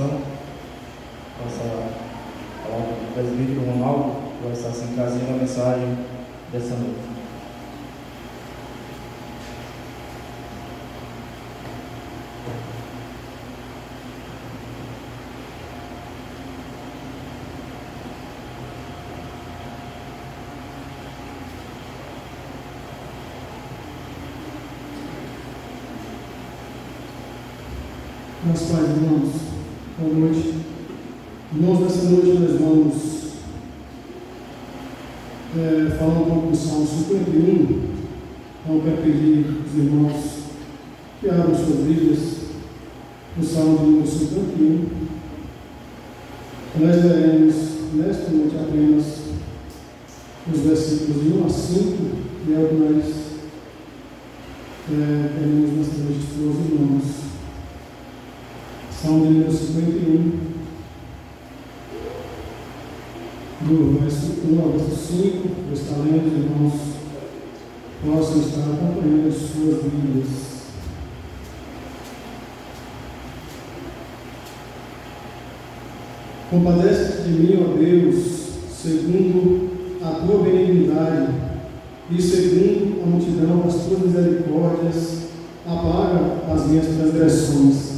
oração. Passa a palavra do presbítero Ronaldo, que vai estar sem trazendo a mensagem dessa noite. Meus pais, irmãos, boa noite. Irmãos, nessa noite nós vamos falar um pouco do Salmo 51. Então eu quero pedir aos irmãos que abram suas Bíblias no Salmo de número 51. Nós leremos nesta noite apenas os versículos de 1 a 5, que é o que nós teremos nesta noite para os irmãos. Salmo de número 51, do verso 1 ao verso 5, eu está lendo, os irmãos possam estar acompanhando as suas Bíblias. Compadece-te de mim, ó Deus, segundo a tua benignidade e segundo a multidão das tuas misericórdias, apaga as minhas transgressões.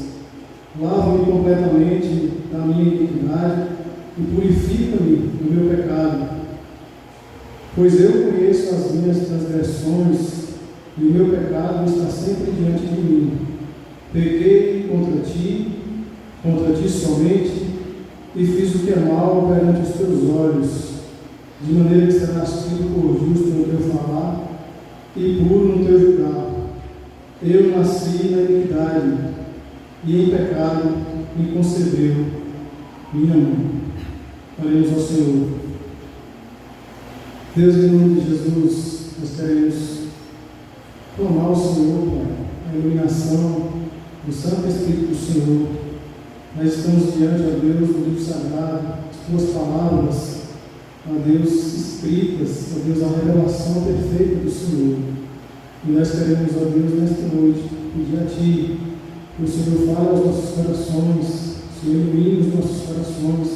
Lava-me completamente da minha iniquidade e purifica-me do meu pecado. Pois eu conheço as minhas transgressões e o meu pecado está sempre diante de mim. Pequei contra ti somente, e fiz o que é mal perante os teus olhos, de maneira que serás tido por justo no teu falar e puro no teu julgar. Eu nasci na iniquidade, e em pecado me concebeu minha mãe. Oremos ao Senhor. Deus, em nome de Jesus, nós queremos clamar ao Senhor, Pai, a iluminação do Santo Espírito do Senhor. Nós estamos diante, ó Deus, do livro sagrado, as tuas palavras, ó Deus, escritas, ó Deus, a revelação perfeita do Senhor. E nós queremos, ó Deus, nesta noite, pedir a Ti que o Senhor fale aos nossos corações, o Senhor ilumine os nossos corações,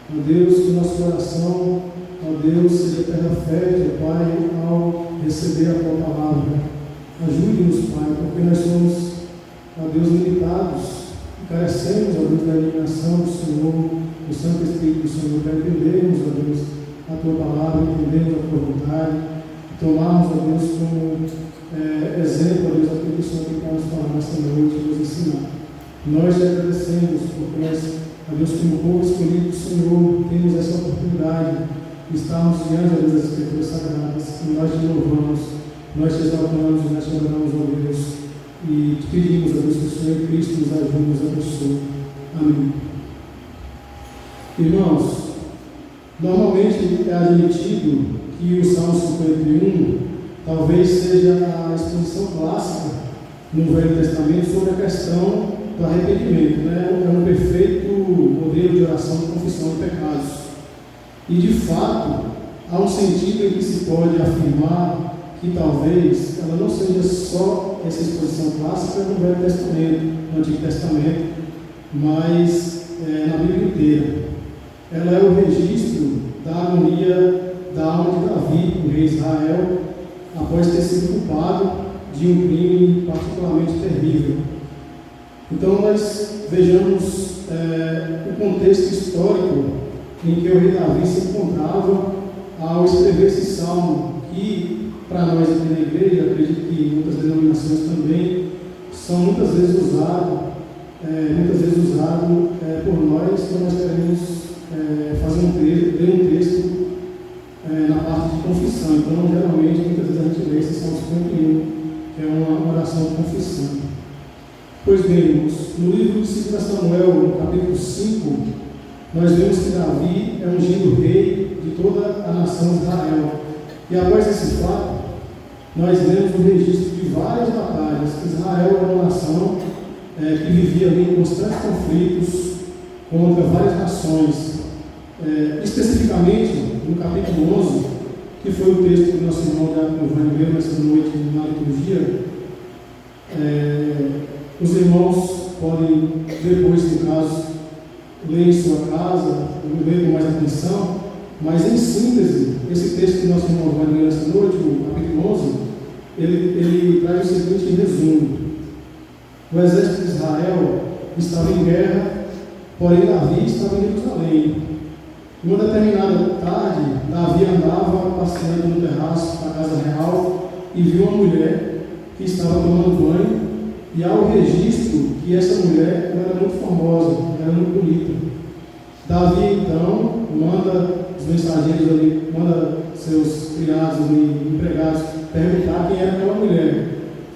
ó Deus, que o nosso coração, ó Deus, seja terra fértil, Pai, ao receber a Tua palavra. Ajude-nos, Pai, porque nós somos, ó Deus, limitados, e carecemos, ó Deus, da iluminação do Senhor, do Santo Espírito do Senhor, para entendermos, ó Deus, a Tua palavra, entendermos a Tua vontade, e tomarmos, ó Deus, como exemplo, ó Deus, aquilo que o Senhor tem para nos falar nesta noite e nos ensinar. Nós te agradecemos, porque nós, ó Deus, como povo escolhido do Senhor, temos essa oportunidade de estarmos diante, ó Deus, das Escrituras Sagradas, e nós te louvamos, nós te exaltamos e nós te adoramos, ó Deus, e te pedimos, ó Deus, que o Senhor em Cristo nos ajude, nos abençoe. Amém. Irmãos, normalmente é admitido que o Salmo 51 talvez seja a exposição clássica no Velho Testamento sobre a questão do arrependimento, né? É um perfeito modelo de oração de confissão de pecados. E de fato, há um sentido em que se pode afirmar que talvez ela não seja só essa exposição clássica no Velho Testamento, no Antigo Testamento, mas na Bíblia inteira. Ela é o registro da agonia da alma de Davi, o rei Israel, após ter sido culpado de um crime particularmente terrível. Então nós vejamos o contexto histórico em que o rei Davi se encontrava ao escrever esse salmo, que para nós aqui na igreja, acredito que em outras denominações também, são muitas vezes usado por nós, quando nós queremos ler um texto na parte de confissão. Então, geralmente, muitas vezes a gente lê esse Salmo 51, que é uma oração de confissão. Pois bem, irmãos, no livro de 2 Samuel, no capítulo 5, nós vemos que Davi é ungido rei de toda a nação de Israel. E após esse fato, nós vemos o registro de várias batalhas. Israel era uma nação que vivia ali em constantes conflitos contra várias nações. Especificamente, no capítulo 11, que foi o texto que nosso irmão Giovanni leu nessa noite na liturgia, os irmãos podem depois, no caso, ler em sua casa, ler com mais atenção, mas em síntese, esse texto que nós irmão vai ler esta noite, o capítulo 11, ele traz o seguinte resumo: o exército de Israel estava em guerra, porém Davi estava em Jerusalém. Uma determinada tarde, Davi andava passeando no terraço da casa real e viu uma mulher que estava tomando banho, e há o registro que essa mulher era muito famosa, era muito bonita. Davi então manda os mensageiros ali, manda seus criados e empregados perguntar quem era aquela mulher,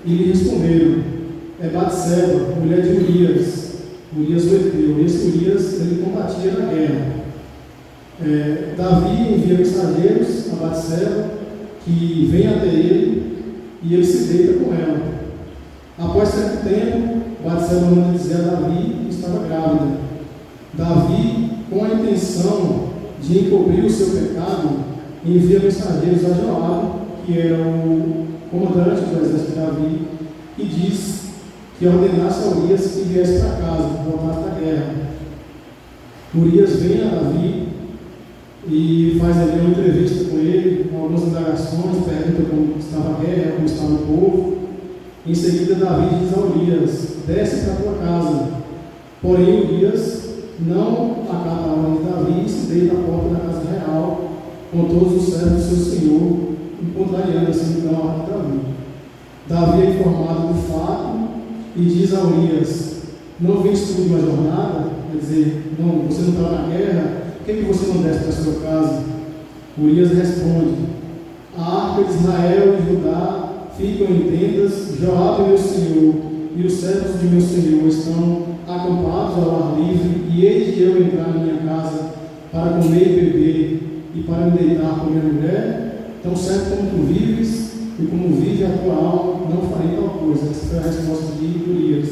e lhe responderam: é Batseba, mulher de Urias o Eteu. E esse Urias, ele combatia na guerra. Davi envia mensageiros a Batseba, que vem até ele, e ele se deita com ela. Após certo tempo, Batseba manda dizer a Davi que estava grávida. Davi, com a intenção de encobrir o seu pecado, envia mensageiros a Joabe, que era o comandante do exército de Davi, e diz que ordenasse a Urias que viesse para casa, voltasse da guerra. Urias vem a Davi e faz ali uma entrevista com ele, com algumas indagações, pergunta como estava a guerra, como estava o povo. Em seguida, Davi diz a Urias: desce para a tua casa. Porém, Urias não acata a ordem de Davi e se deita à porta da casa real com todos os servos do seu senhor, contrariando assim então a ordem de Davi. Davi é informado do fato e diz a Urias: não vens tu de uma jornada? Quer dizer, não, você não estava na guerra? Por que você não desce para a sua casa? Urias responde: a arca de Israel e Judá ficam em tendas, Joabe meu senhor e os servos de meu senhor estão acampados ao ar livre, e eis de eu entrar na minha casa para comer e beber e para me deitar com minha mulher? Tão certo como tu vives e como vive a tua alma, não farei tal coisa. Essa foi a resposta de Urias.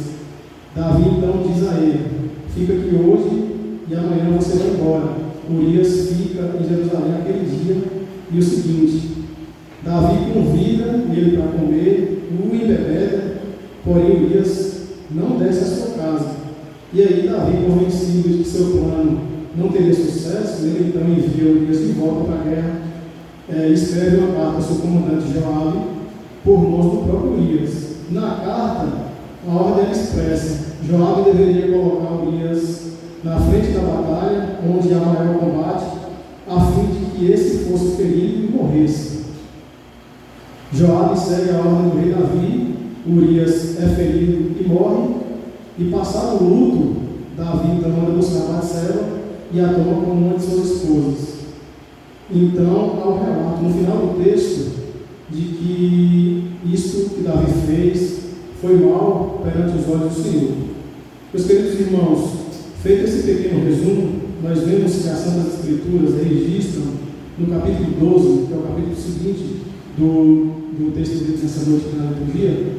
Davi então diz a ele: fica aqui hoje e amanhã você vai embora. Urias fica em Jerusalém aquele dia. E o seguinte: Davi convida ele para comer, o embebeda, porém Urias não desce à sua casa. E aí Davi, convencido de que seu plano não teria sucesso, ele então envia Urias de volta para a guerra, escreve uma carta ao seu comandante Joabe, por mãos do próprio Urias. Na carta, a ordem é expressa: Joabe deveria colocar Urias na frente da batalha, onde há maior combate, a fim de que esse fosse ferido e morresse. Joabe segue a ordem do rei Davi, Urias é ferido e morre, e passado o luto, Davi então manda buscar Batseba e a toma como uma de suas esposas. Então, há o relato no final do texto de que isto que Davi fez foi mal perante os olhos do Senhor. Meus queridos irmãos, feito esse pequeno resumo, nós vemos que as Santas Escrituras registram no capítulo 12, que é o capítulo seguinte do texto de nessa noite na liturgia,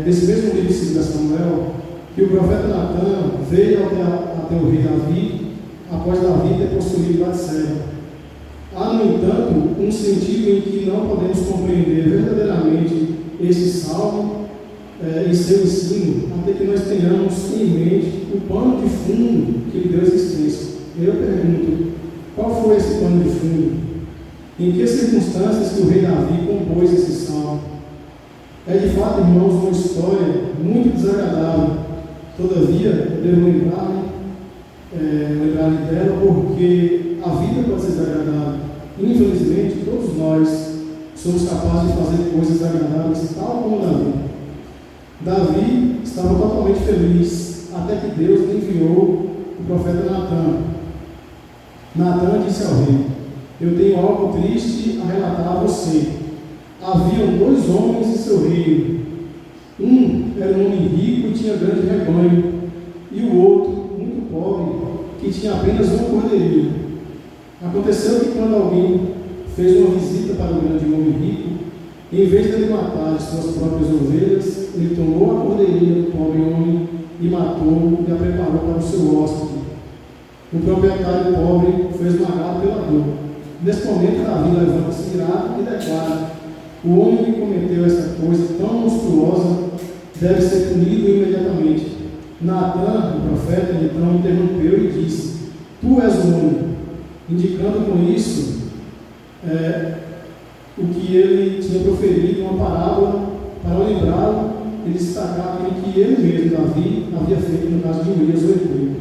desse mesmo livro de 2 Samuel, que o profeta Natan veio até o rei Davi, após Davi ter possuído Batseba. Há, no entanto, um sentido em que não podemos compreender verdadeiramente esse salmo e seu ensino, até que nós tenhamos em mente o pano de fundo que lhe deu existência. Eu pergunto: qual foi esse pano de fundo? Em que circunstâncias que o rei Davi compôs esse salmo? É de fato, irmãos, uma história muito desagradável. Todavia, eu devo lembrar dela, porque a vida pode ser desagradável. Infelizmente, todos nós somos capazes de fazer coisas desagradáveis, tal como Davi. Davi estava totalmente feliz, até que Deus enviou o profeta Natan. Natan disse ao rei: eu tenho algo triste a relatar a você. Haviam 2 homens em seu reino. Um era um homem rico e tinha grande rebanho, e o outro, muito pobre, que tinha apenas uma cordeirinha. Aconteceu que quando alguém fez uma visita para o grande homem rico, em vez de ele matar as suas próprias ovelhas, ele tomou a cordeirinha do pobre homem e matou e a preparou para o seu hóspede. O proprietário pobre foi esmagado pela dor. Nesse momento, Davi levanta-se irado e declara: o homem que cometeu essa coisa tão monstruosa deve ser punido imediatamente. Natan, o profeta, então interrompeu e disse: Tu és o homem, indicando com isso o que ele tinha proferido, uma parábola, para lembrá-lo e destacar aquilo que ele mesmo, Davi, havia feito no caso de Urias, o hebreu.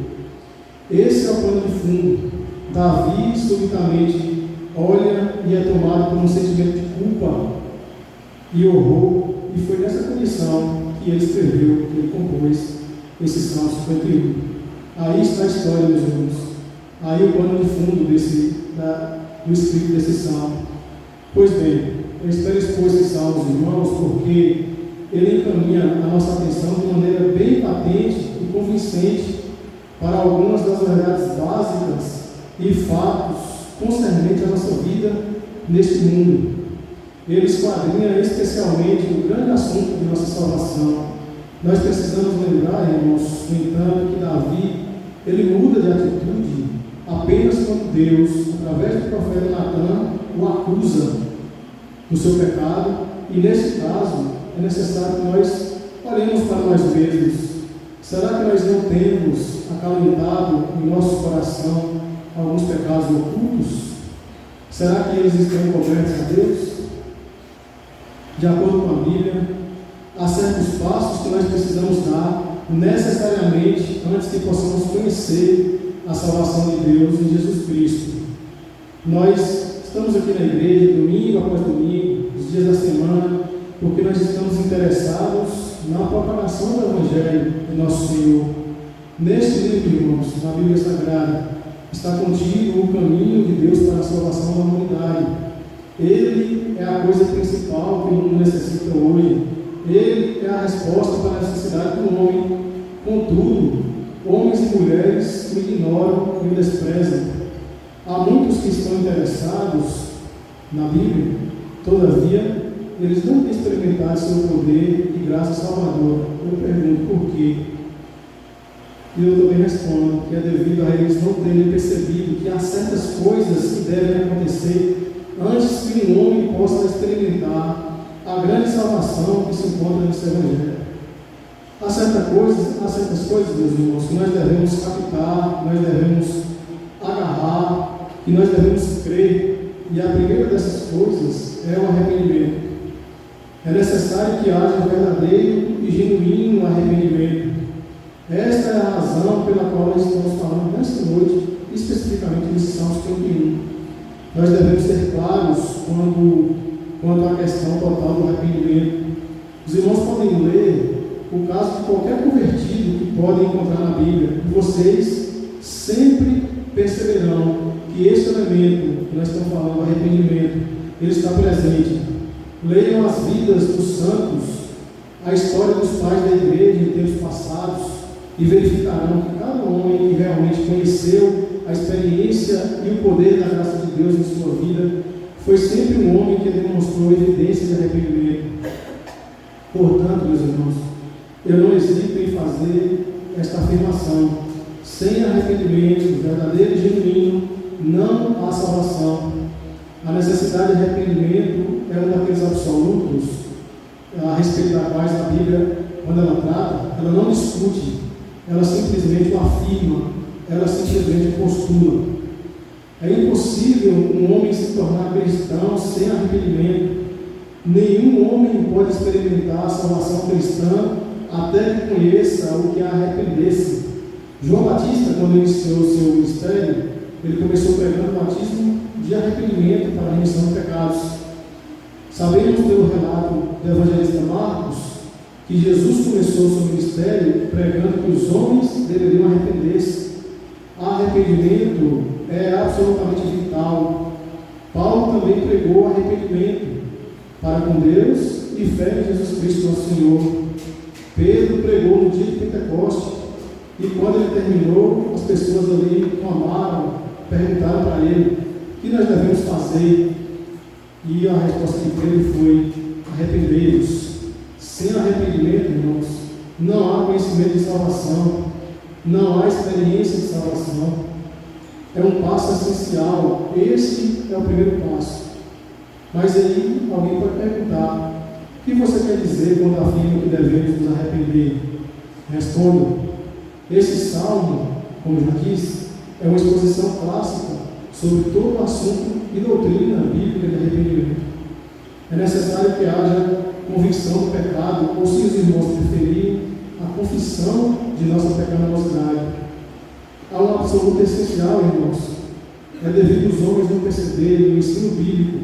Esse é o plano de fundo. Davi subitamente olha e é tomado por um sentimento de culpa e horror, e foi nessa condição que ele escreveu, que ele compôs esse Salmo 51. Aí está a história, meus irmãos. Aí o plano de fundo do escrito desse salmo. Pois bem, eu espero expor esse salmo, irmãos, porque ele encaminha a nossa atenção de maneira bem patente e convincente para algumas das verdades básicas e fatos concernentes à nossa vida neste mundo. Ele esquadrinha especialmente o grande assunto de nossa salvação. Nós precisamos lembrar, irmãos, no entanto, que Davi, ele muda de atitude apenas quando Deus, através do profeta Natan, o acusa do seu pecado, e nesse caso é necessário que nós olhemos para nós mesmos. Será que nós não temos acalentado em nosso coração alguns pecados ocultos? Será que eles estão cobertos a Deus? De acordo com a Bíblia, há certos passos que nós precisamos dar necessariamente antes que possamos conhecer a salvação de Deus em Jesus Cristo. Nós estamos aqui na igreja, domingo após domingo, os dias da semana, porque nós estamos interessados na propagação do Evangelho de nosso Senhor. Neste livro, irmãos, na Bíblia Sagrada, está contido o caminho de Deus para a salvação da humanidade. Ele é a coisa principal que o mundo necessita hoje. Ele é a resposta para a necessidade do homem. Contudo, homens e mulheres o ignoram e o desprezam. Há muitos que estão interessados na Bíblia, todavia, eles não têm experimentado seu poder e graça salvadora. Eu pergunto por quê? E eu também respondo que é devido a eles não terem percebido que há certas coisas que devem acontecer antes que um homem possa experimentar a grande salvação que se encontra nesse Evangelho. Há certas coisas, meus irmãos, que nós devemos captar, nós devemos agarrar, que nós devemos crer, e a primeira dessas coisas é o arrependimento. É necessário que haja um verdadeiro e genuíno arrependimento. Esta é a razão pela qual nós estamos falando nesta noite, especificamente nesse Salmo 51. Nós devemos ser claros quanto à questão total do arrependimento. Os irmãos podem ler o caso de qualquer convertido que podem encontrar na Bíblia, e vocês sempre perceberão que este elemento que nós estamos falando, o arrependimento, ele está presente. Leiam as vidas dos santos, a história dos pais da igreja em tempos passados, e verificarão que cada homem que realmente conheceu a experiência e o poder da graça de Deus em sua vida foi sempre um homem que demonstrou evidência de arrependimento. Portanto, meus irmãos, eu não hesito em fazer esta afirmação: sem arrependimento verdadeiro e genuíno não há salvação. A necessidade de arrependimento é um daqueles absolutos a respeito da quais a Bíblia, quando ela trata, ela não discute, ela simplesmente o afirma, ela simplesmente postula. É impossível um homem se tornar cristão sem arrependimento. Nenhum homem pode experimentar a salvação cristã até que conheça o que é arrepender-se. João Batista, quando iniciou o seu ministério, ele começou pregando o batismo de arrependimento para a remissão de pecados. Sabemos pelo relato do evangelista Marcos que Jesus começou o seu ministério pregando que os homens deveriam arrepender-se. Arrependimento é absolutamente vital. Paulo também pregou arrependimento para com Deus e fé em Jesus Cristo, nosso Senhor. Pedro pregou no dia de Pentecostes, e quando ele terminou, as pessoas ali clamaram, perguntaram para ele: o que nós devemos fazer? E a resposta de Pedro foi: arrependei-vos. Sem arrependimento, irmãos, não há conhecimento de salvação, não há experiência de salvação. É um passo essencial. Esse é o primeiro passo. Mas aí alguém pode perguntar: o que você quer dizer quando afirma que devemos nos arrepender? Respondo: Esse salmo, como já disse, é uma exposição clássica sobre todo o assunto e doutrina bíblica de arrependimento. É necessário que haja convicção do pecado, ou, se os irmãos preferirem, a confissão de nossa pecaminosidade. Há um absoluto essencial, irmãos. É devido os homens não perceberem o ensino bíblico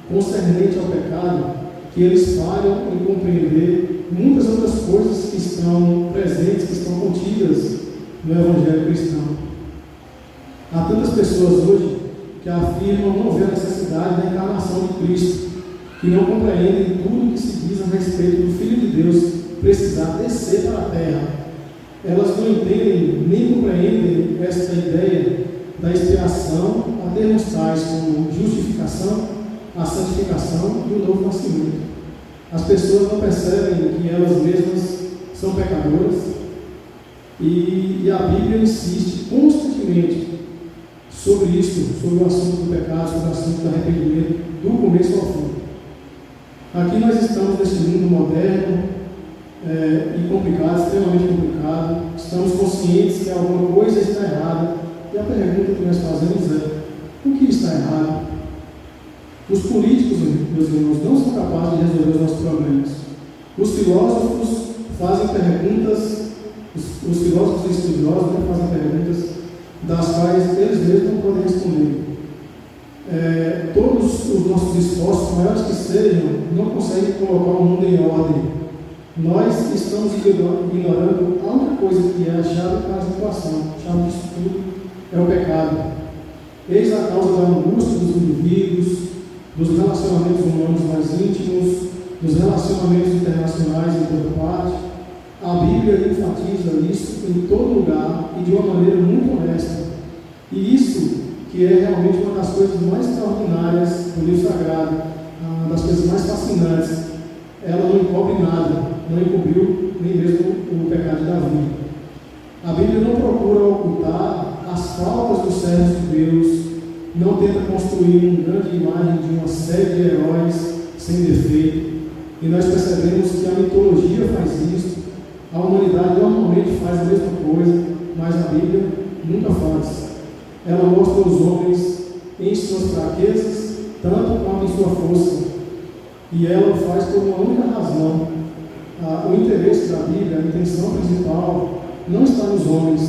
concernente ao pecado, que eles falham em compreender muitas outras coisas que estão presentes, que estão contidas no Evangelho cristão. Há tantas pessoas hoje que afirmam não ver a necessidade da encarnação de Cristo, que não compreendem tudo o que se diz a respeito do Filho de Deus precisar descer para a terra. Elas não entendem nem compreendem esta ideia da expiação a termos tais como justificação, a santificação e o novo nascimento. As pessoas não percebem que elas mesmas são pecadoras e a Bíblia insiste constantemente sobre isso, sobre o assunto do pecado, sobre o assunto do arrependimento, do começo ao fim. Aqui nós estamos neste mundo moderno e complicado, extremamente complicado. Estamos conscientes que alguma coisa está errada e a pergunta que nós fazemos é: o que está errado? Os políticos, meus irmãos, não são capazes de resolver os nossos problemas. Os filósofos fazem perguntas, os filósofos e estudiosos fazem perguntas das quais eles mesmos não podem responder. Todos os nossos esforços, maiores que sejam, não conseguem colocar o mundo em ordem. Nós estamos ignorando a única coisa que é a chave para a situação. A chave disso tudo é o pecado. Eis a causa da angústia dos indivíduos, dos relacionamentos humanos mais íntimos, dos relacionamentos internacionais em toda parte. A Bíblia enfatiza isso em todo lugar e de uma maneira muito honesta. E isso que é realmente uma das coisas mais extraordinárias do livro sagrado, uma das coisas mais fascinantes. Ela não encobre nada, não encobriu nem mesmo o pecado de Davi. A Bíblia não procura ocultar as faltas dos servos de Deus, não tenta construir uma grande imagem de uma série de heróis sem defeito. E nós percebemos que a mitologia faz isso, a humanidade normalmente faz a mesma coisa, mas a Bíblia nunca faz. Ela mostra os homens em suas fraquezas, tanto quanto em sua força. E ela o faz por uma única razão. O interesse da Bíblia, a intenção principal, não está nos homens,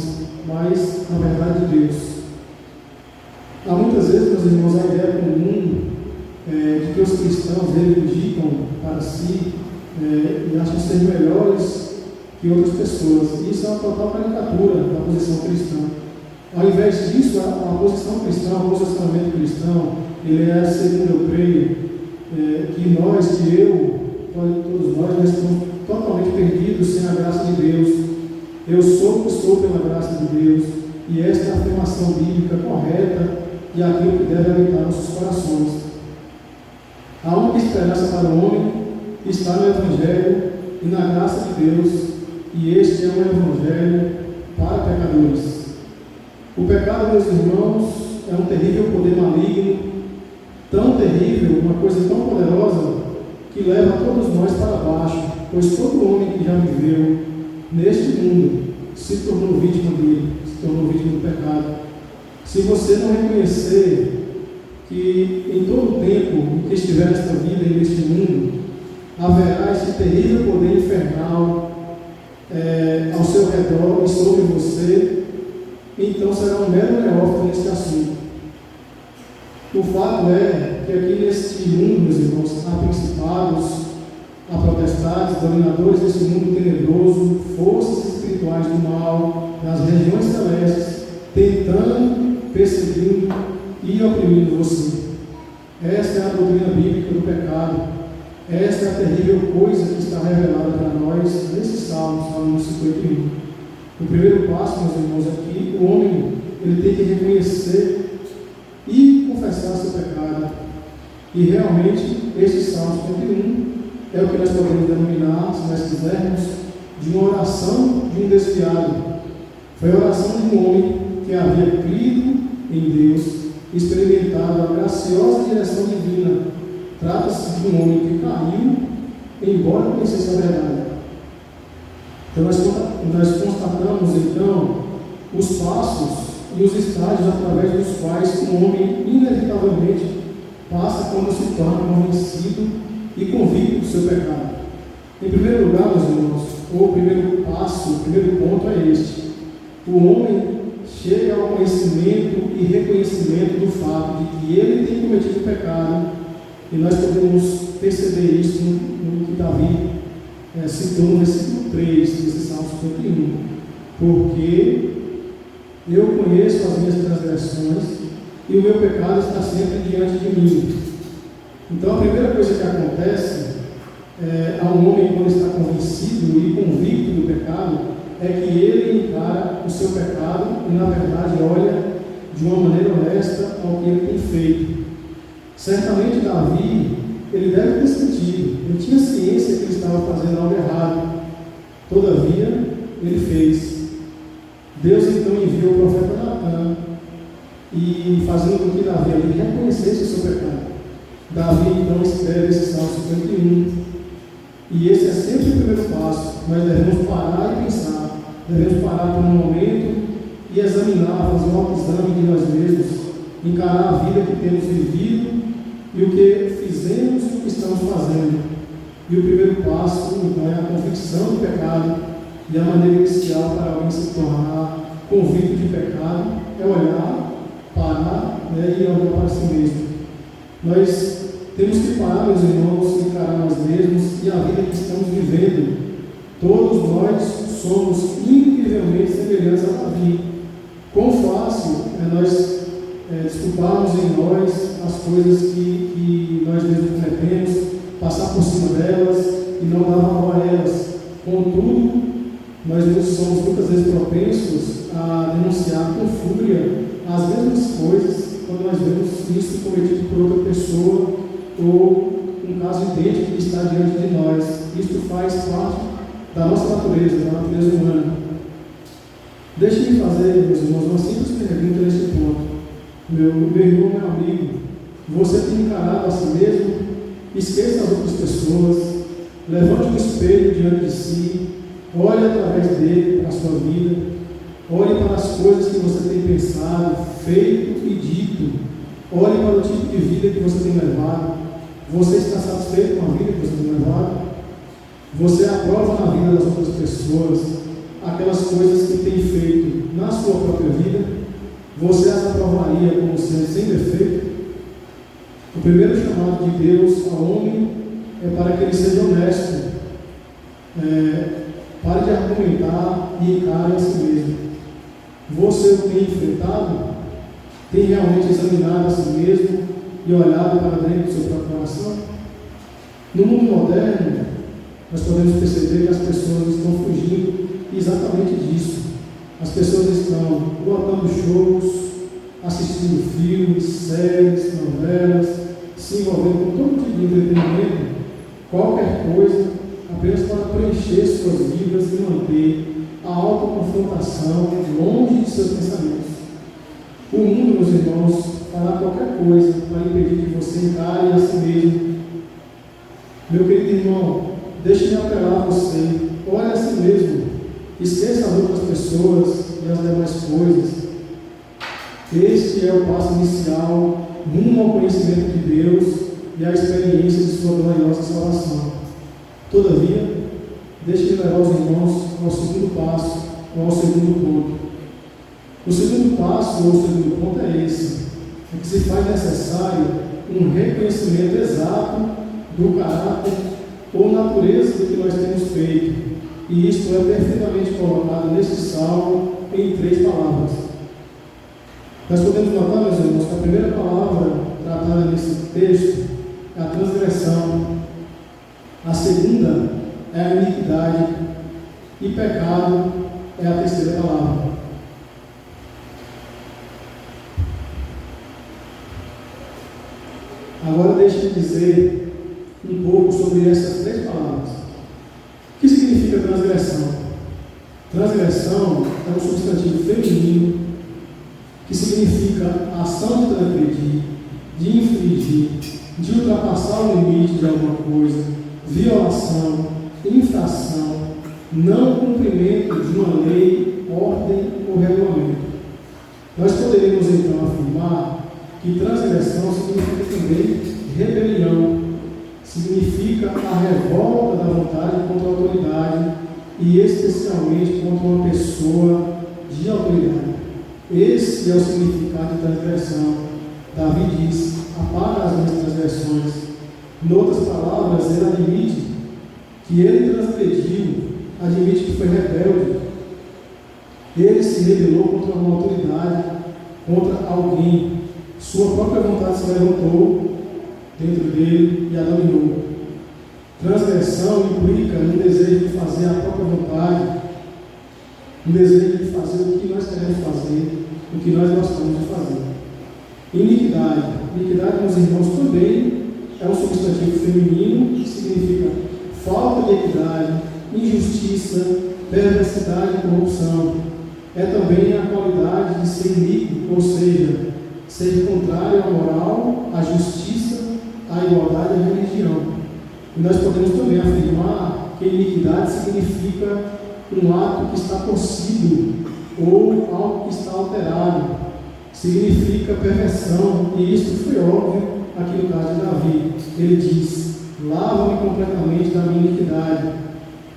mas na verdade de Deus. Há muitas vezes, meus irmãos, a ideia comum de que os cristãos reivindicam para si e acham ser melhores que outras pessoas. Isso é uma total caricatura da posição cristã. Ao invés disso, a posição cristã, o posicionamento cristão, ele é, segundo eu creio, que eu, todos nós estamos totalmente perdidos sem a graça de Deus. Eu sou o que sou pela graça de Deus, e esta é a afirmação bíblica correta e aquilo que deve habitar nossos corações. A única esperança para o homem está no Evangelho e na graça de Deus, e este é um Evangelho para pecadores. O pecado, meus irmãos, é um terrível poder maligno, tão terrível, uma coisa tão poderosa, que leva todos nós para baixo, pois todo homem que já viveu neste mundo se tornou vítima dele, se tornou vítima do pecado. Se você não reconhecer que em todo o tempo que estiver nesta vida e neste mundo, haverá esse terrível poder infernal ao seu redor e sobre você, então será um mero neófito nesse assunto. O fato é que aqui neste mundo, meus irmãos, há principados, há potestades, dominadores desse mundo tenebroso, forças espirituais do mal, nas regiões celestes, tentando, perseguindo e oprimindo você. Esta é a doutrina bíblica do pecado. Esta é a terrível coisa que está revelada para nós nesse Salmo 51. O primeiro passo, meus irmãos, é que o homem ele tem que reconhecer e confessar seu pecado. E realmente, este Salmo 51 é o que nós podemos denominar, se nós quisermos, de uma oração de um desviado. Foi a oração de um homem que havia crido em Deus, experimentado a graciosa direção divina. Trata-se de um homem que caiu, embora conhecesse a verdade. Então nós constatamos então os passos e os estágios através dos quais um homem inevitavelmente passa quando se torna convencido e convicto do seu pecado. Em primeiro lugar, meus irmãos, o primeiro passo, o primeiro ponto é este: o homem chega ao conhecimento e reconhecimento do fato de que ele tem cometido pecado, e nós podemos perceber isso no que Davi citou no versículo 3 desse Salmo 51, porque eu conheço as minhas transgressões e o meu pecado está sempre diante de mim. Então a primeira coisa que acontece a um homem quando está convencido e convicto do pecado é que ele encara o seu pecado e na verdade olha de uma maneira honesta ao que ele tem feito. Certamente Davi, ele deve ter sentido, ele tinha ciência que ele estava fazendo algo errado, todavia ele fez. Deus então enviou o profeta Natan e fazendo com que Davi ali reconhecesse o seu pecado. Davi então escreve esse Salmo 51, e esse é sempre o primeiro passo. Nós devemos parar e pensar, devemos parar por um momento e examinar, fazer um autoexame de nós mesmos, encarar a vida que temos vivido e o que fizemos e o que estamos fazendo. E o primeiro passo então é a convicção do pecado, e a maneira inicial para alguém se tornar convicto de pecado é olhar, parar e olhar para si mesmo. Nós temos que parar, meus irmãos, encarar nós mesmos e a vida que estamos vivendo. Todos nós somos incrivelmente semelhantes a Davi. Quão fácil é nós desculparmos em nós as coisas que nós mesmos cometemos, passar por cima delas e não dar valor a elas. Contudo, nós somos muitas vezes propensos a denunciar com fúria as mesmas coisas quando nós vemos isso cometido por outra pessoa ou um caso idêntico que está diante de nós. Isto faz parte da nossa natureza, da natureza humana. Deixe-me fazer, meus irmãos, uma simples pergunta neste ponto. Meu irmão, meu amigo, você tem encarado a si mesmo? Esqueça as outras pessoas, levante um espelho diante de si, olhe através dele para a sua vida, olhe para as coisas que você tem pensado, feito e dito, olhe para o tipo de vida que você tem levado. Você está satisfeito com a vida que você tem levado? Você aprova na vida das outras pessoas aquelas coisas que tem feito na sua própria vida? Você as aprovaria como sendo sem defeito? O primeiro chamado de Deus ao homem é para que ele seja honesto. Pare de argumentar e encare a si mesmo. Você o tem enfrentado? Tem realmente examinado a si mesmo e olhado para dentro do seu próprio coração? No mundo moderno, nós podemos perceber que as pessoas estão fugindo exatamente disso. As pessoas estão lotando shows, assistindo filmes, séries, novelas, se envolvendo com todo tipo de entretenimento, qualquer coisa, apenas para preencher suas vidas e manter a autoconfrontação longe de seus pensamentos. O mundo, meus irmãos, fará qualquer coisa para impedir que você encare a si mesmo. Meu querido irmão, deixe-me apelar a você, olhe a si mesmo, esqueça as outras pessoas e as demais coisas. Este é o passo inicial rumo ao conhecimento de Deus e à experiência de sua gloriosa salvação. Todavia, deixe-me levar os irmãos ao segundo passo, ou ao segundo ponto. O segundo passo, ou o segundo ponto é esse: é que se faz necessário um reconhecimento exato do caráter ou natureza do que nós temos feito. E isto é perfeitamente colocado neste salmo em 3 palavras. Nós podemos notar, meus irmãos, que a primeira palavra tratada nesse texto é a transgressão. A segunda é a iniquidade. E pecado é a terceira palavra. Agora deixe-me dizer um pouco sobre essas 3 palavras. O que significa transgressão? Transgressão é um substantivo feminino que significa ação de transgredir, de infringir, de ultrapassar o limite de alguma coisa, violação, infração, não o cumprimento de uma lei, ordem ou regulamento. Nós poderíamos então afirmar que transgressão significa também rebelião, significa a revolta da vontade contra a autoridade e especialmente contra uma pessoa de autoridade. Esse é o significado de transgressão. Davi diz: apaga as minhas transgressões. Em outras palavras, ele admite que ele transgrediu, admite que foi rebelde. Ele se rebelou contra uma autoridade, contra alguém. Sua própria vontade se levantou dentro dele e a dominou. Transgressão implica um desejo de fazer a própria vontade, um desejo de fazer o que nós queremos fazer, o que nós gostamos de fazer. Iniquidade. Iniquidade, meus irmãos, também é um substantivo feminino que significa falta de equidade, injustiça, perversidade e corrupção. É também a qualidade de ser iníquo, ou seja, ser contrário à moral, à justiça, à igualdade e à religião. E nós podemos também afirmar que iniquidade significa um ato que está torcido ou algo que está alterado. Significa perversão, e isso foi óbvio aqui no caso de Davi. Ele diz: lava-me completamente da minha iniquidade.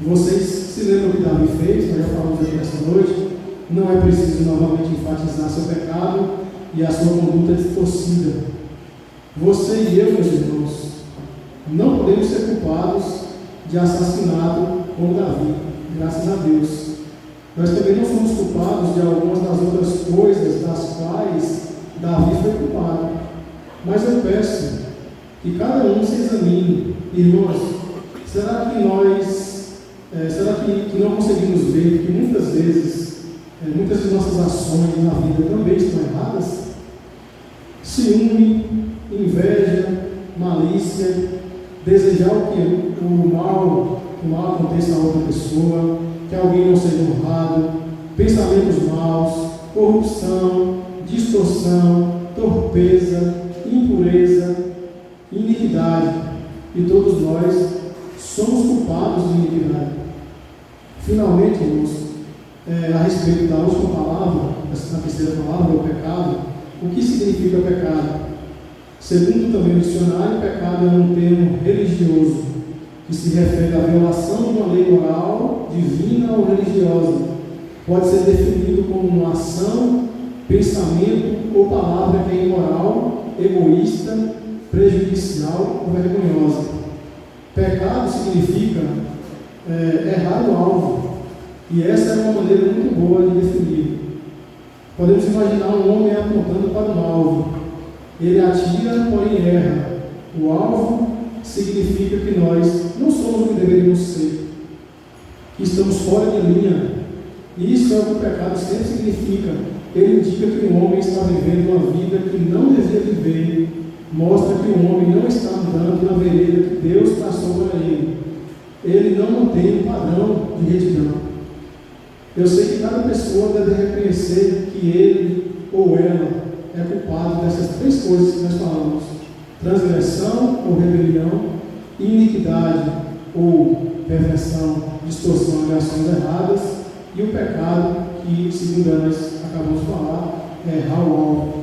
Vocês se lembram o que Davi fez? Nós já falamos aqui nesta noite. Não é preciso novamente enfatizar seu pecado e a sua conduta distorcida. Você e eu, meus irmãos, não podemos ser culpados de assassinato como Davi, graças a Deus. Nós também não somos culpados de algumas das outras coisas das quais Davi foi culpado. Mas eu peço que cada um se examine. Irmãos, será que não conseguimos ver que muitas vezes, muitas de nossas ações na vida também estão erradas? Ciúme, inveja, malícia, desejar que o mal aconteça a outra pessoa, que alguém não seja honrado, pensamentos maus, corrupção, distorção, torpeza, impureza, iniquidade. E todos nós somos culpados de iniquidade. Finalmente, irmãos, a respeito da última palavra, a terceira palavra, o pecado, o que significa pecado? Segundo também o dicionário, pecado é um termo religioso que se refere à violação de uma lei moral, divina ou religiosa. Pode ser definido como uma ação, pensamento ou palavra que é imoral, egoísta, prejudicial ou vergonhosa. Pecado significa errar o alvo, e essa é uma maneira muito boa de definir. Podemos imaginar um homem apontando para um alvo. Ele atira, porém erra. O alvo significa que nós não somos o que deveríamos ser, que estamos fora de linha. E isso é o que o pecado sempre significa. Ele indica que um homem está vivendo uma vida que não devia viver, mostra que o homem não está andando na vereda que Deus traçou para ele. Ele não mantém um padrão de retidão. Eu sei que cada pessoa deve reconhecer que ele ou ela é culpado dessas três coisas que nós falamos: transgressão ou rebelião, iniquidade ou perversão, distorção de ações erradas, e o pecado que, segundo nós acabamos de falar, é errar o alvo.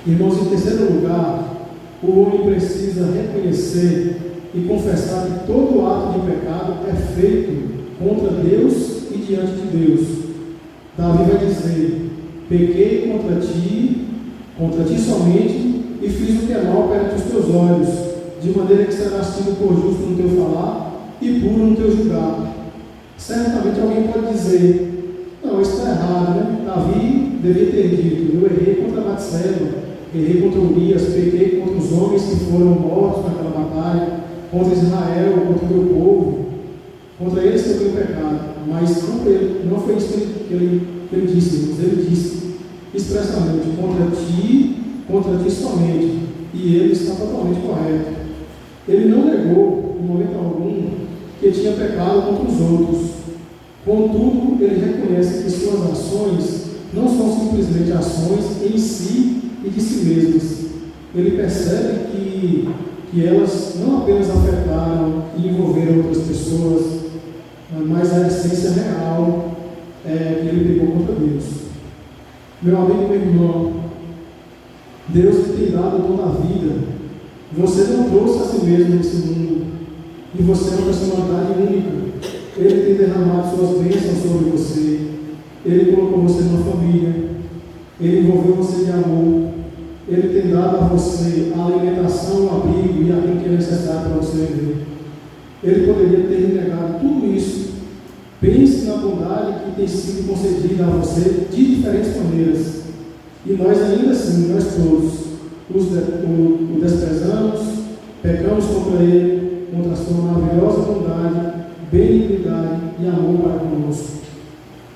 Irmãos, em terceiro lugar, o homem precisa reconhecer e confessar que todo ato de pecado é feito contra Deus e diante de Deus. Davi vai dizer: pequei contra ti somente, e fiz o que é mal perante os teus olhos, de maneira que serás tido por justo no teu falar e puro no teu julgar. Certamente alguém pode dizer: não, isso está errado, né? Davi devia ter dito: eu errei contra Batseba, errei contra Urias, pequei contra os homens que foram mortos naquela batalha, contra Israel, contra o meu povo, contra eles que eu tenho pecado. Mas não foi isso que ele disse, mas ele disse expressamente: contra ti somente. E ele está totalmente correto. Ele não negou, em momento algum, que tinha pecado contra os outros. Contudo, ele reconhece que suas ações não são simplesmente ações em si e de si mesmas. Ele percebe que elas não apenas afetaram e envolveram outras pessoas, mas a essência real é que ele pegou contra Deus. Meu amigo, meu irmão, Deus te tem dado toda a vida. Você não trouxe a si mesmo nesse mundo, e você é uma personalidade única. Ele tem derramado suas bênçãos sobre você. Ele colocou você numa família. Ele envolveu você de amor. Ele tem dado a você a alimentação, o abrigo e aquilo que é necessário para você viver. Ele poderia ter negado tudo isso. Pense na bondade que tem sido concedida a você de diferentes maneiras. E nós ainda assim, nós todos, o desprezamos, pecamos contra ele, contra a sua maravilhosa bondade, benignidade e amor para conosco.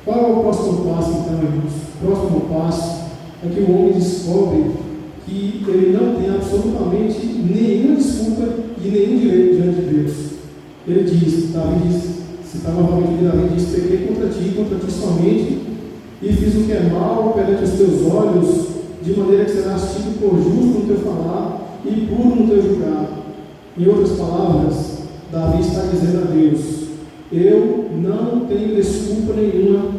Qual é o próximo passo então, irmãos? O próximo passo é que o homem descobre que ele não tem absolutamente nenhuma desculpa e nenhum direito diante de Deus. Ele diz, Davi diz, citar novamente Davi diz: pequei contra ti somente, e fiz o que é mal perante os teus olhos, de maneira que serás tido por justo no teu falar e puro no teu julgar. Em outras palavras, Davi está dizendo a Deus: eu não tenho desculpa nenhuma,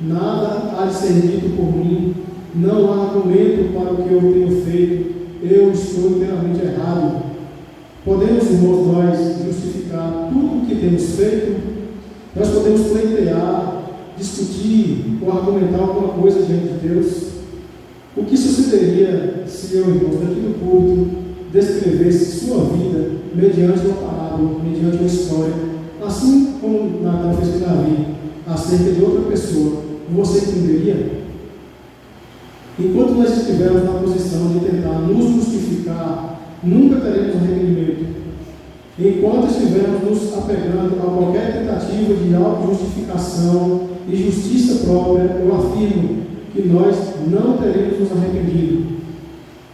nada há de ser dito por mim, não há argumento para o que eu tenho feito, eu estou inteiramente errado. Podemos, irmãos, nós justificar tudo o que temos feito? Nós podemos pleitear, discutir ou argumentar alguma coisa diante de Deus? O que sucederia se eu, irmãos, daqui do púlpito, descrevesse sua vida mediante uma parábola, mediante uma história, assim como Natan fez com Davi, acerca de outra pessoa? Você entenderia? Enquanto nós estivermos na posição de tentar nos justificar, nunca teremos arrependimento. Enquanto estivermos nos apegando a qualquer tentativa de auto-justificação e justiça própria, eu afirmo que nós não teremos nos arrependido.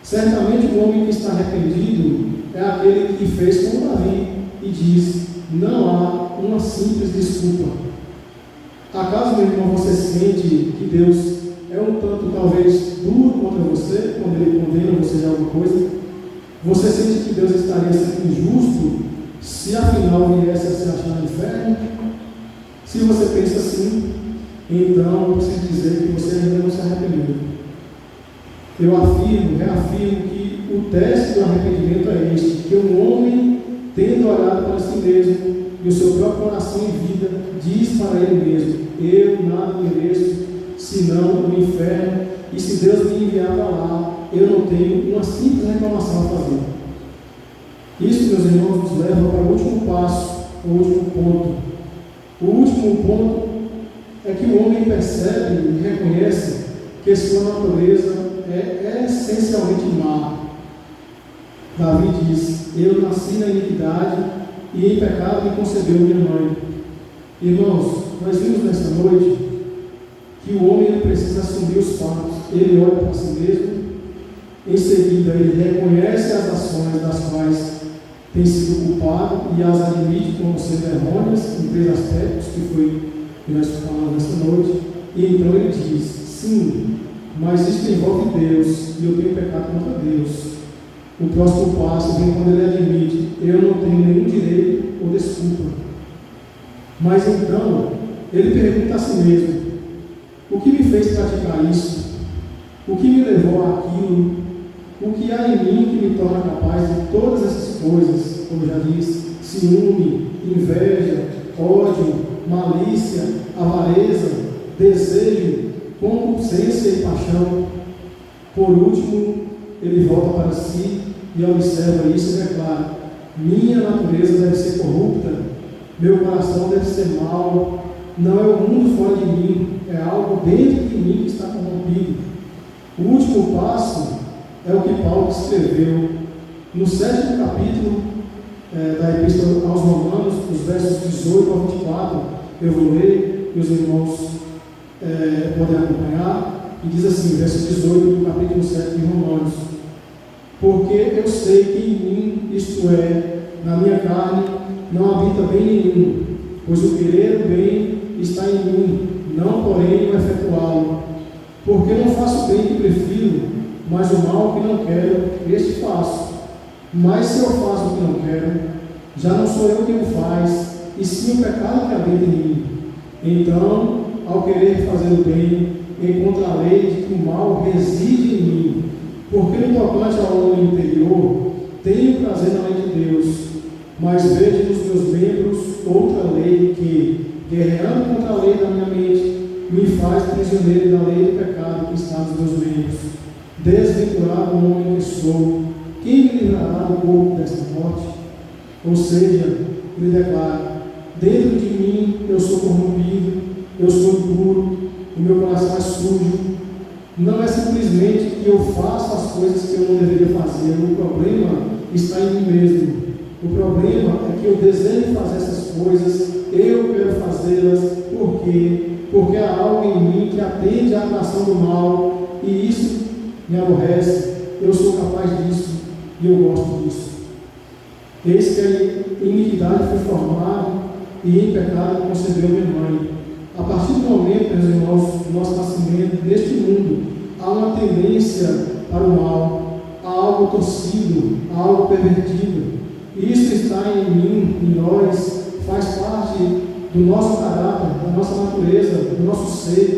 Certamente o homem que está arrependido é aquele que fez como Davi e diz: não há uma simples desculpa. Acaso, meu irmão, você sente que Deus é um tanto, talvez, duro contra você, quando ele condena você de alguma coisa? Você sente que Deus estaria sendo injusto se afinal viesse a se achar no inferno? Se você pensa assim, então eu preciso dizer que você ainda não se arrependeu. Eu reafirmo que o teste do arrependimento é este: que um homem, tendo olhado para si mesmo e o seu próprio coração e vida, diz para ele mesmo: eu nada mereço senão o inferno, e se Deus me enviar para lá, eu não tenho uma simples reclamação a fazer. Isso, meus irmãos, nos leva para o último passo, o último ponto. O último ponto é que o homem percebe e reconhece que sua natureza é essencialmente má. Davi diz: eu nasci na iniquidade e em pecado me concebeu minha mãe. Irmãos, nós vimos nesta noite que o homem precisa assumir os fatos. Ele olha para si mesmo, em seguida ele reconhece as ações das quais tem sido culpado e as admite como sendo errôneas em 3 aspectos, que nós falamos nesta noite, e então ele diz: sim, mas isso envolve Deus e eu tenho pecado contra Deus. O próximo passo vem quando ele admite: eu não tenho nenhum direito ou desculpa. Mas então ele pergunta a si mesmo: o que me fez praticar isso? O que me levou àquilo? O que há em mim que me torna capaz de todas essas coisas? Como já disse: ciúme, inveja, ódio, malícia, avareza, desejo, concupiscência e paixão. Por último, ele volta para si e observa isso e declara: minha natureza deve ser corrupta, meu coração deve ser mau. Não é o mundo fora de mim, é algo dentro de mim que está corrompido. O último passo é o que Paulo escreveu no 7º capítulo da Epístola aos Romanos, os versos 18 ao 24. Eu vou ler e os irmãos podem acompanhar. E diz assim, verso 18 do capítulo 7 de Romanos: porque eu sei que em mim, isto é, na minha carne, não habita bem nenhum, pois o querer o bem está em mim, não porém o efetuá-lo. Porque não faço o bem que prefiro, mas o mal que não quero, este faço. Mas se eu faço o que não quero, já não sou eu quem o faz, e sim o pecado que habita em mim. Então, ao querer fazer o bem, encontrarei de que o mal reside em mim, porque no tocante ao homem interior, tenho prazer na lei de Deus, mas vejo nos meus membros outra lei que, guerreando contra a lei da minha mente, me faz prisioneiro da lei do pecado que está nos meus membros. Desventurado homem que sou, quem me livrará do corpo desta morte? Ou seja, ele declara: dentro de mim eu sou corrompido, eu sou impuro, o meu coração é sujo. Não é simplesmente que eu faço as coisas que eu não deveria fazer, o problema está em mim mesmo. O problema é que eu desejo fazer essas coisas, eu quero fazê-las, por quê? Porque há algo em mim que atende à atração do mal, e isso me aborrece. Eu sou capaz disso e eu gosto disso. Eis que a iniquidade foi formada e em pecado concebeu minha mãe. A partir do momento, meus irmãos, do nosso nascimento, neste mundo, há uma tendência para o mal, há algo torcido, há algo pervertido. Isso está em mim, em nós, faz parte do nosso caráter, da nossa natureza, do nosso ser.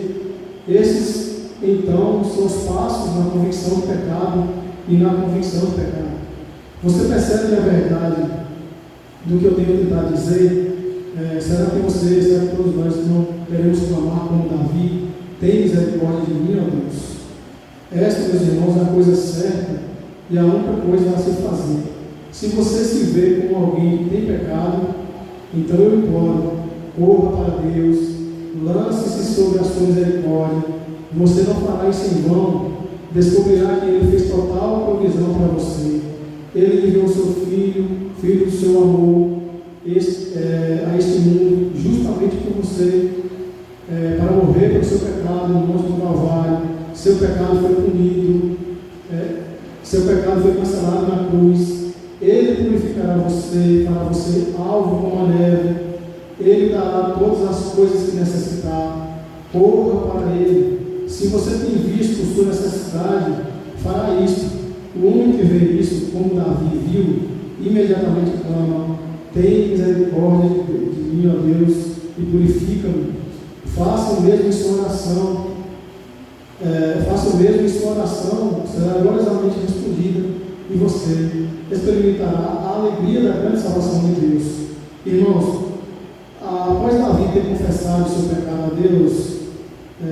Esses, então, são os passos na convicção do pecado e na convicção do pecado. Você percebe a verdade do que eu tenho tentado dizer? Será que todos nós não queremos clamar como Davi? Tem misericórdia de mim, ó Deus? Esta, meus irmãos, é a coisa certa e a única coisa a se fazer. Se você se vê como alguém que tem pecado, então eu imploro, corra para Deus, lance-se sobre a sua misericórdia. Você não fará isso em vão, descobrirá que Ele fez total provisão para você. Ele enviou seu Filho, Filho do seu amor, a este mundo, justamente por você, para morrer pelo seu pecado no monte do Calvário. Seu pecado foi punido, seu pecado foi cancelado na cruz. Ele purificará você, fará você alvo como a neve. Ele dará todas as coisas que necessitar. Corra para Ele. Se você tem visto sua necessidade, fará isto. O único que vê isso, como Davi viu, imediatamente clama: tem misericórdia de mim, ó Deus, e purifica-me. Faça o mesmo em sua oração. Faça o mesmo em sua oração, será gloriosamente respondida, e você experimentará a alegria da grande salvação de Deus. Irmãos, após Davi ter confessado o seu pecado a Deus e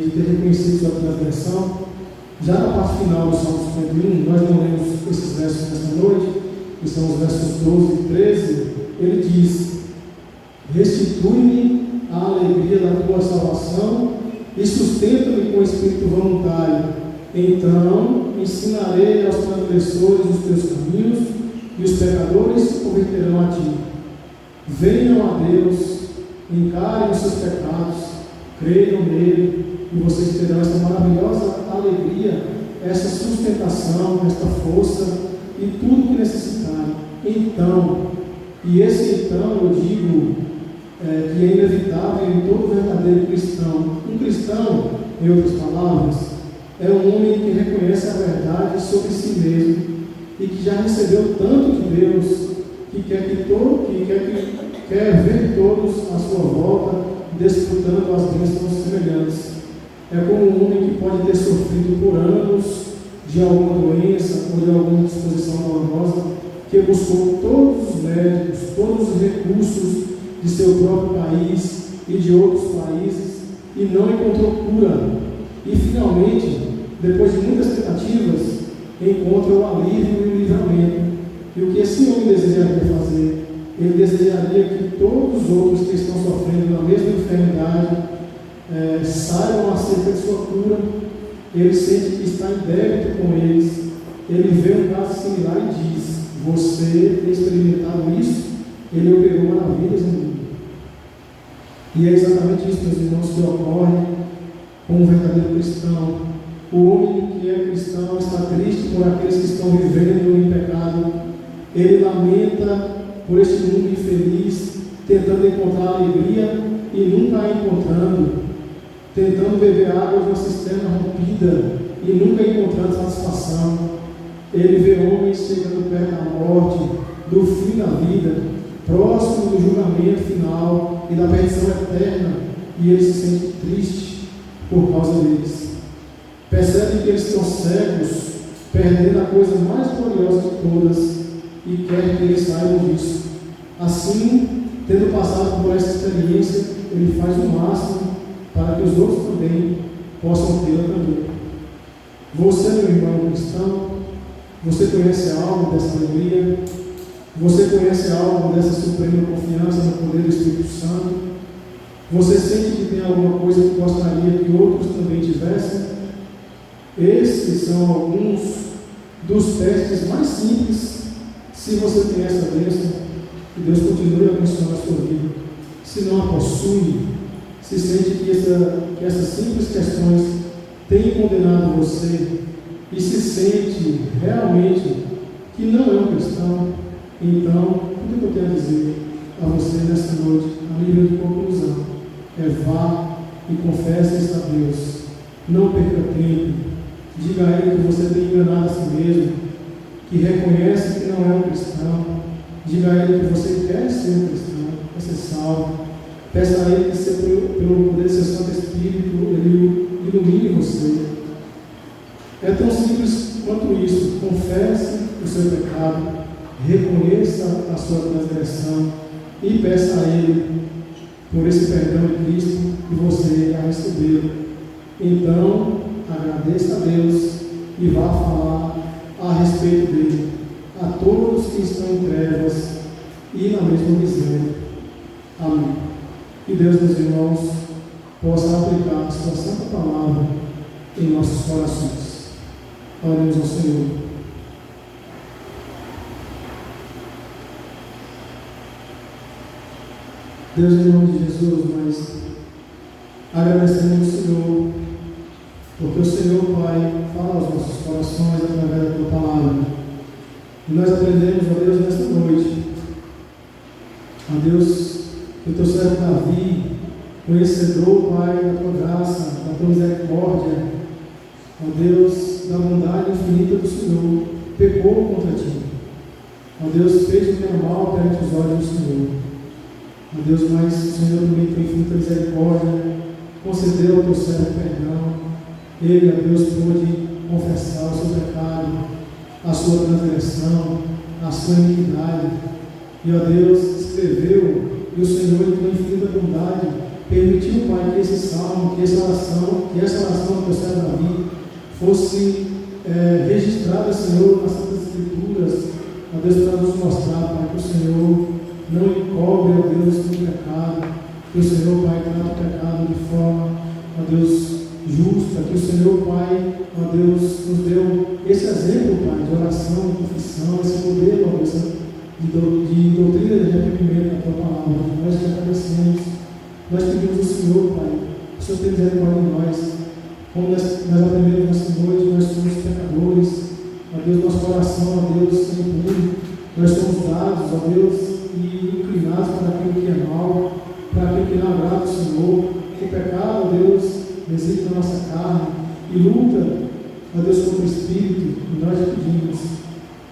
de ter reconhecido sua transgressão, já na parte final do Salmo 51, nós não lemos esses versos nesta noite, que são os versos 12 e 13, ele diz: restitui-me a alegria da tua salvação e sustenta-me com o espírito voluntário. Então ensinarei aos transgressores os teus caminhos, e os pecadores se converterão a ti. Venham a Deus, encarem os seus pecados, creiam nele, e vocês terão esta maravilhosa alegria, essa sustentação, esta força e tudo que necessitarem. Então, e esse então eu digo que é inevitável em todo verdadeiro cristão. Um cristão, em outras palavras, é um homem que reconhece a verdade sobre si mesmo e que já recebeu tanto de Deus que quer ver todos à sua volta desfrutando as bênçãos semelhantes. É como um homem que pode ter sofrido por anos de alguma doença ou de alguma disposição dolorosa, que buscou todos os médicos, todos os recursos de seu próprio país e de outros países e não encontrou cura. E finalmente, depois de muitas tentativas, encontra o alívio e o livramento. E o que esse homem desejaria fazer? Ele desejaria que todos os outros que estão sofrendo na mesma enfermidade saibam acerca de sua cura. Ele sente que está em débito com eles. Ele vê um caso similar e diz: você tem experimentado isso? Ele operou maravilhas no mundo. E é exatamente isso, meus irmãos, que ocorre com um verdadeiro cristão. O homem que é cristão está triste por aqueles que estão vivendo em pecado. Ele lamenta por este mundo infeliz, tentando encontrar alegria e nunca a encontrando, tentando beber água de uma cisterna rompida e nunca encontrando satisfação. Ele vê homens chegando perto da morte, do fim da vida, próximo do julgamento final e da perdição eterna, e ele se sente triste por causa deles. Percebe que eles estão cegos, perdendo a coisa mais gloriosa de todas, e quer que eles saibam disso. Assim, tendo passado por essa experiência, ele faz o máximo para que os outros também possam tê-la também. Você, meu irmão cristão, você conhece algo dessa alegria? Você conhece algo dessa suprema confiança no poder do Espírito Santo? Você sente que tem alguma coisa que gostaria que outros também tivessem? Esses são alguns dos testes mais simples. Se você tem essa bênção, que Deus continue abençoando a sua vida. Se não a possui, se sente que essas simples questões têm condenado você e se sente realmente que não é um cristão, então, o que eu quero dizer a você nesta noite, a nível de conclusão, é vá e confesse isso a Deus. Não perca tempo. Diga a Ele que você tem enganado a si mesmo, que reconhece que não é um cristão. Diga a Ele que você quer ser um cristão, quer ser salvo. Peça a Ele que, pelo poder do seu Santo Espírito, Ele ilumine você. É tão simples quanto isso. Confesse o seu pecado, reconheça a sua transgressão e peça a Ele por esse perdão de Cristo e você a recebê-lo. Então, agradeça a Deus e vá falar a respeito dele a todos que estão em trevas e na mesma miséria. Amém. Que Deus, meus irmãos, possa aplicar a sua santa palavra em nossos corações. Oremos ao Senhor. Deus, em nome de Jesus, nós agradecemos ao Senhor, porque o Senhor, Pai, fala aos nossos corações através da Tua palavra. E nós aprendemos, ó Deus, nesta noite, ó Deus, que o Teu servo Davi, conhecedor, Pai, da Tua graça, da Tua misericórdia, ó Deus, da bondade infinita do Senhor, pecou contra Ti. Ó Deus, fez o que era mal perante os olhos do Senhor. Ó Deus, mas o Senhor também tem infinita misericórdia, concedeu ao Teu servo perdão. Ele, ó Deus, pôde confessar o seu pecado, a sua transgressão, a sua iniquidade. E, ó Deus, escreveu, e o Senhor, com infinita bondade, permitiu, Pai, que esse salmo, que essa oração do Teu servo Davi fosse registrada, Senhor, nas Santas Escrituras, ó Deus, para nos mostrar, Pai, que o Senhor não encobre, ó Deus, com o pecado, que o Senhor, Pai, trata o pecado de forma, ó Deus, justa, que o Senhor, Pai, ó Deus, nos deu esse exemplo, Pai, de oração, de confissão, esse modelo, ó Deus, de doutrina de arrependimento da Tua palavra. Nós te agradecemos, nós pedimos ao Senhor, Pai, que o Senhor tenha misericórdia em nós. Como nós aprendemos nesta noite, nós somos pecadores, ó Deus, nosso coração, ó Deus, é impuro, nós somos dados, ó Deus, e inclinados para aquilo que é mal, para aquilo que não agrada ao Senhor. O pecado, ó Deus, reside na nossa carne e luta, ó Deus, contra o Espírito, e nós te pedimos,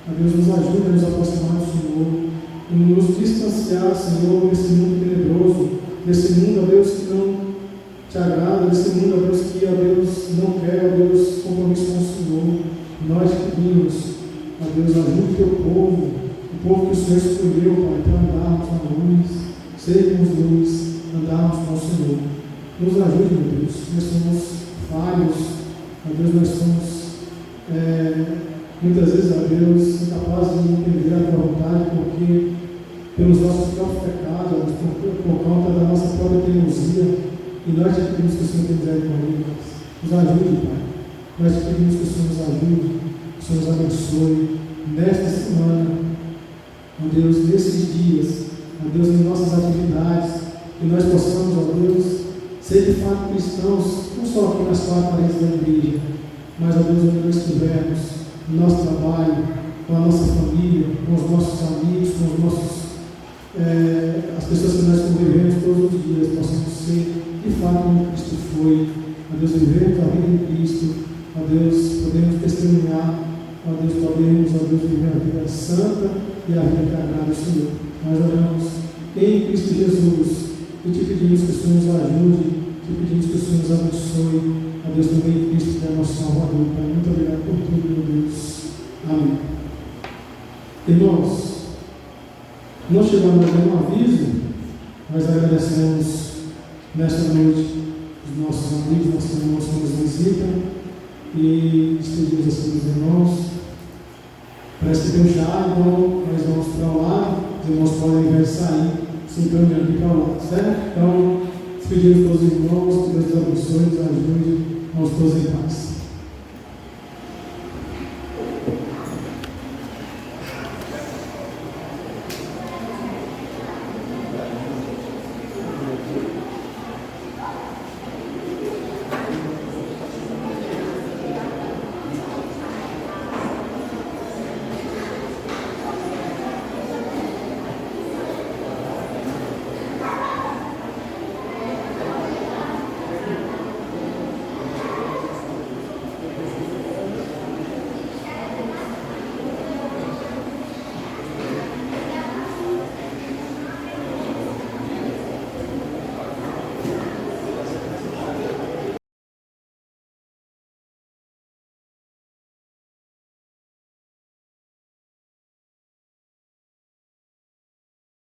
ó Deus, nos ajuda a nos aproximar do Senhor, e nos distanciar, Senhor, desse mundo tenebroso, desse mundo, ó Deus, que não te agrada, desse mundo, ó Deus, que, ó Deus, não quer, ó Deus, compromisso com o Senhor. Nós te pedimos, ó Deus, ajude o Teu povo, o povo que o Senhor escolheu, Pai, para andarmos na luz, sermos luz, andarmos com o Senhor. Nos ajude, meu Deus, nós somos falhos, ó Deus, nós somos muitas vezes, ó Deus, incapazes de entender a Tua vontade, porque pelos nossos próprios pecados, por conta da nossa própria teimosia, e nós te pedimos que o Senhor tenha misericórdia de nós. Nos ajude, Pai. Nós te pedimos que o Senhor nos ajude, que o Senhor nos abençoe nesta semana, ó Deus, nesses dias, ó Deus, em nossas atividades, que nós possamos, ó Deus, ser de fato cristãos, não só aqui nas quatro paredes da igreja, mas, ó Deus, onde nós estivermos, no nosso trabalho, com a nossa família, com os nossos amigos, com os nossos, as pessoas que nós convivemos todos os dias, possamos ser de fato como Cristo foi, ó Deus, vivemos a vida em Cristo, ó Deus, podemos testemunhar, ó Deus, podemos, ó Deus, viver a vida santa e a vida que agrada ao Senhor. nós oramos em Cristo Jesus e te pedimos que o Senhor nos ajude, te pedimos que o Senhor nos abençoe. A Deus também em Cristo, que é nosso Salvador. Pai, muito obrigado por tudo, meu Deus. Amém. Irmãos, nós chegamos a um aviso, nós agradecemos nesta noite os nossos amigos, nossos irmãos que nos visitam e despedimos assim os irmãos. Parece que tem um chá, então nós vamos para o lado, os irmãos podem, ao invés de sair, se encaminhar aqui para o lado, certo? Então, despedimos para os irmãos, que Deus nos abençoe, nos ajude, vamos todos em paz.